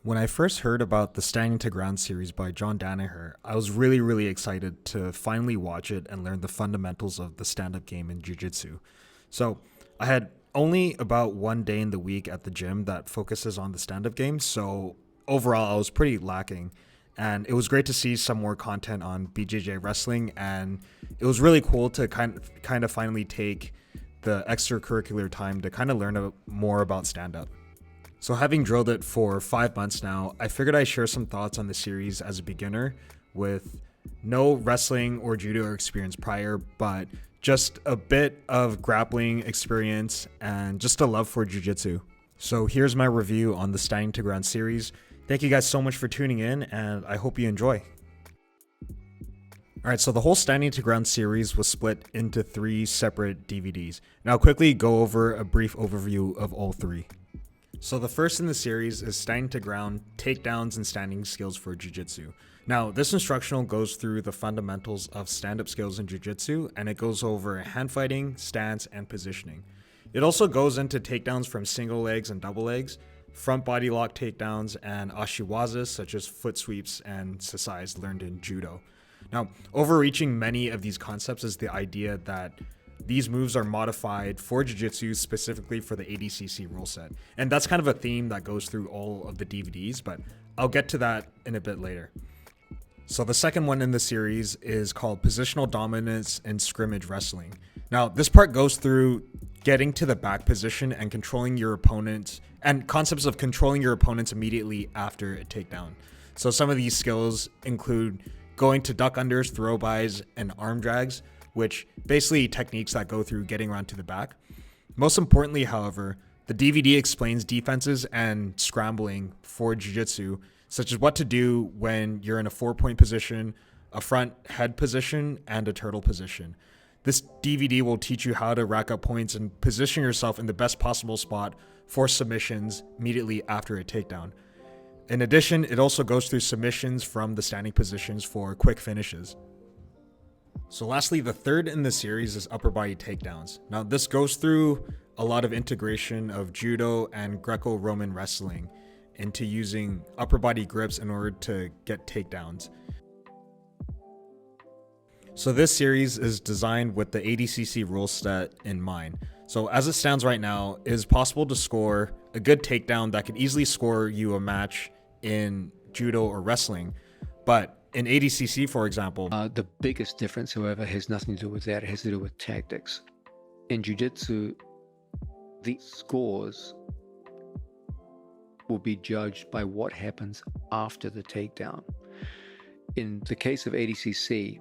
When I first heard about the Standing to Ground series by John Danaher, I was really excited to finally watch it and learn the fundamentals of the stand-up game in Jiu-Jitsu. So I had only about one day in the week at the gym that focuses on the stand-up game, so overall I was pretty lacking. And it was great to see some more content on BJJ wrestling, and it was really cool to kind of finally take the extracurricular time to kind of learn more about stand-up. So having drilled it for 5 months now, I figured I'd share some thoughts on the series as a beginner with no wrestling or judo experience prior, but just a bit of grappling experience and just a love for jiu-jitsu. So here's my review on the Standing to Ground series. Thank you guys so much for tuning in, and I hope you enjoy. Alright, so the whole Standing to Ground series was split into 3 separate DVDs. Now I'll quickly go over a brief overview of all 3. So the first in the series is Standing to Ground, Takedowns and Standing Skills for Jiu-Jitsu. Now this instructional goes through the fundamentals of stand-up skills in Jiu-Jitsu, and it goes over hand fighting, stance, and positioning. It also goes into takedowns from single legs and double legs, front body lock takedowns, and ashiwazas such as foot sweeps and sasais learned in Judo. Now, overreaching many of these concepts is the idea that these moves are modified for Jiu-Jitsu specifically for the ADCC rule set. And that's kind of a theme that goes through all of the DVDs, but I'll get to that in a bit later. So the second one in the series is called Positional Dominance and Scrimmage Wrestling. Now, this part goes through getting to the back position and controlling your opponent, and concepts of controlling your opponents immediately after a takedown. So some of these skills include going to duck unders, throw bys, and arm drags, which basically techniques that go through getting around to the back. Most importantly, however, the DVD explains defenses and scrambling for jiu-jitsu, such as what to do when you're in a 4-point position, a front head position, and a turtle position. This DVD will teach you how to rack up points and position yourself in the best possible spot for submissions immediately after a takedown. In addition, it also goes through submissions from the standing positions for quick finishes. So lastly, the third in the series is upper body takedowns. Now this goes through a lot of integration of Judo and Greco-Roman wrestling into using upper body grips in order to get takedowns. So this series is designed with the ADCC rule set in mind. So as it stands right now, it is possible to score a good takedown that could easily score you a match in Judo or wrestling. But in ADCC, for example, the biggest difference, however, has nothing to do with that. It has to do with tactics. In Jiu-Jitsu, the scores will be judged by what happens after the takedown. In the case of ADCC,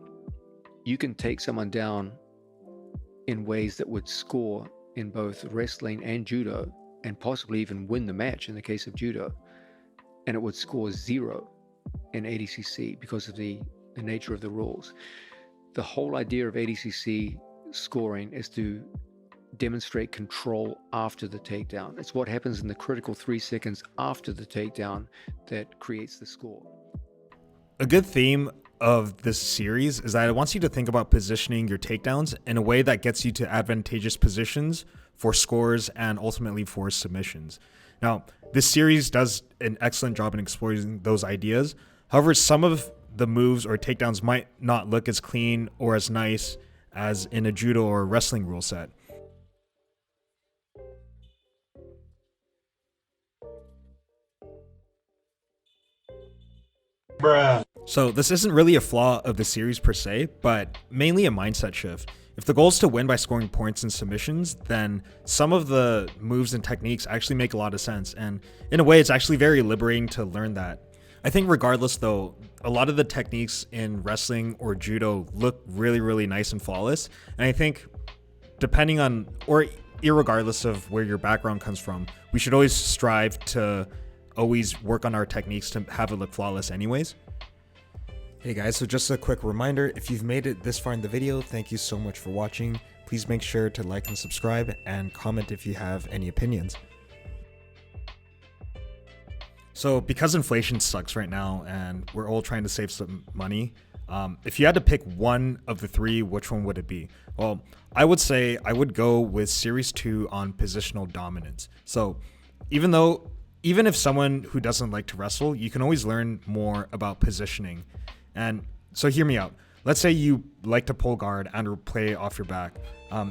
you can take someone down in ways that would score in both wrestling and Judo, and possibly even win the match in the case of Judo, and it would score 0 in ADCC because of the nature of the rules. The whole idea of ADCC scoring is to demonstrate control after the takedown. It's what happens in the critical 3 seconds after the takedown that creates the score. A good theme of this series is that it wants you to think about positioning your takedowns in a way that gets you to advantageous positions for scores and ultimately for submissions. Now, this series does an excellent job in exploring those ideas. However, some of the moves or takedowns might not look as clean or as nice as in a Judo or wrestling rule set. So this isn't really a flaw of the series per se, but mainly a mindset shift. If the goal is to win by scoring points and submissions, then some of the moves and techniques actually make a lot of sense. And in a way, it's actually very liberating to learn that. I think regardless though, a lot of the techniques in wrestling or Judo look really nice and flawless. And I think depending on, or irregardless of where your background comes from, we should always strive to always work on our techniques to have it look flawless anyways. Hey guys, so just a quick reminder, if you've made it this far in the video, thank you so much for watching. Please make sure to like and subscribe and comment if you have any opinions. So because inflation sucks right now and we're all trying to save some money, if you had to pick one of the 3, which one would it be? Well, I would say I would go with Series 2 on positional dominance. So even though even if someone who doesn't like to wrestle, you can always learn more about positioning. And so hear me out. Let's say you like to pull guard and or play off your back.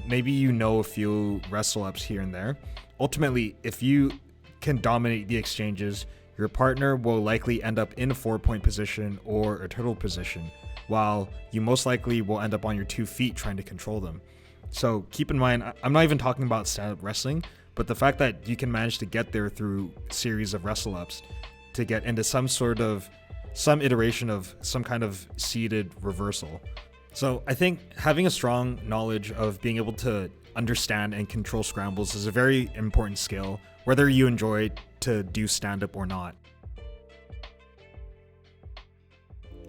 Maybe you know a few wrestle ups here and there. Ultimately, if you can dominate the exchanges, your partner will likely end up in a 4-point position or a turtle position, while you most likely will end up on your 2 feet trying to control them. So keep in mind, I'm not even talking about stand-up wrestling, but the fact that you can manage to get there through series of wrestle ups to get into some iteration of some kind of seated reversal. So I think having a strong knowledge of being able to understand and control scrambles is a very important skill, whether you enjoy to do stand-up or not.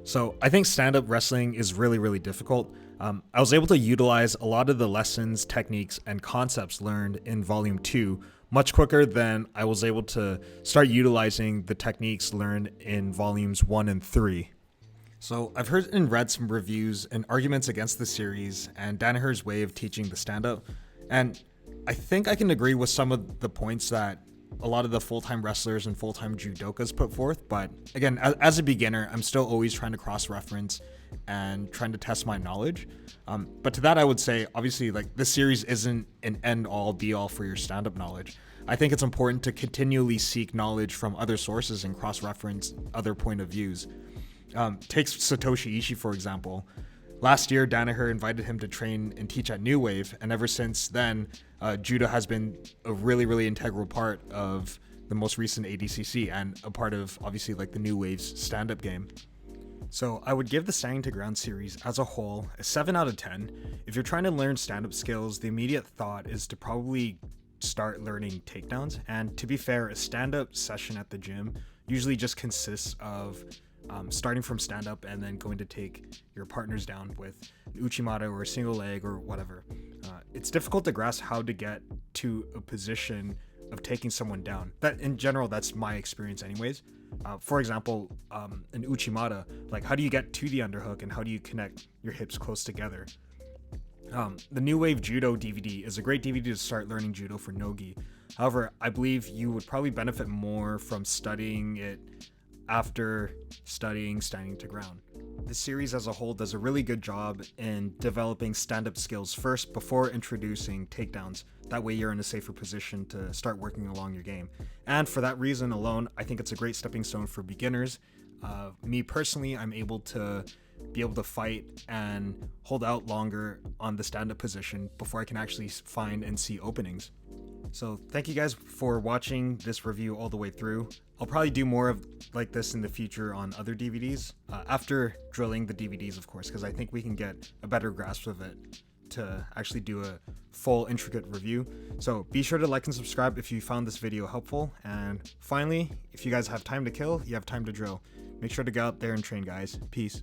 So I think stand-up wrestling is really, really difficult. I was able to utilize a lot of the lessons, techniques, and concepts learned in Volume 2 much quicker than I was able to start utilizing the techniques learned in Volumes 1 and 3. So I've heard and read some reviews and arguments against the series and Danaher's way of teaching the stand-up, and I think I can agree with some of the points that a lot of the full-time wrestlers and full-time judokas put forth, but again, as a beginner, I'm still always trying to cross-reference and trying to test my knowledge. But to that, I would say, obviously, like, this series isn't an end-all, be-all for your stand-up knowledge. I think it's important to continually seek knowledge from other sources and cross-reference other point of views. Take Satoshi Ishii, for example. Last year, Danaher invited him to train and teach at New Wave, and ever since then, Judo has been a really, really integral part of the most recent ADCC and a part of, obviously, like the New Wave's stand-up game. So I would give the Standing to Ground series as a whole a 7 out of 10. If you're trying to learn stand-up skills, the immediate thought is to probably start learning takedowns. And to be fair, a stand-up session at the gym usually just consists of starting from stand-up and then going to take your partners down with an uchimata or a single leg or whatever. It's difficult to grasp how to get to a position of taking someone down. That, in general, that's my experience anyways. For example, an uchimata, like, how do you get to the underhook and how do you connect your hips close together? The New Wave Judo DVD is a great DVD to start learning judo for no-gi. However, I believe you would probably benefit more from studying it after studying Standing to Ground. This series as a whole does a really good job in developing stand-up skills first before introducing takedowns. That way you're in a safer position to start working along your game. And for that reason alone, I think it's a great stepping stone for beginners. Me personally, I'm able to fight and hold out longer on the stand-up position before I can actually find and see openings. So thank you guys for watching this review all the way through. I'll probably do more of like this in the future on other DVDs, after drilling the DVDs, of course, because I think we can get a better grasp of it to actually do a full intricate review. So be sure to like and subscribe if you found this video helpful. And finally, if you guys have time to kill, you have time to drill. Make sure to go out there and train, guys. Peace.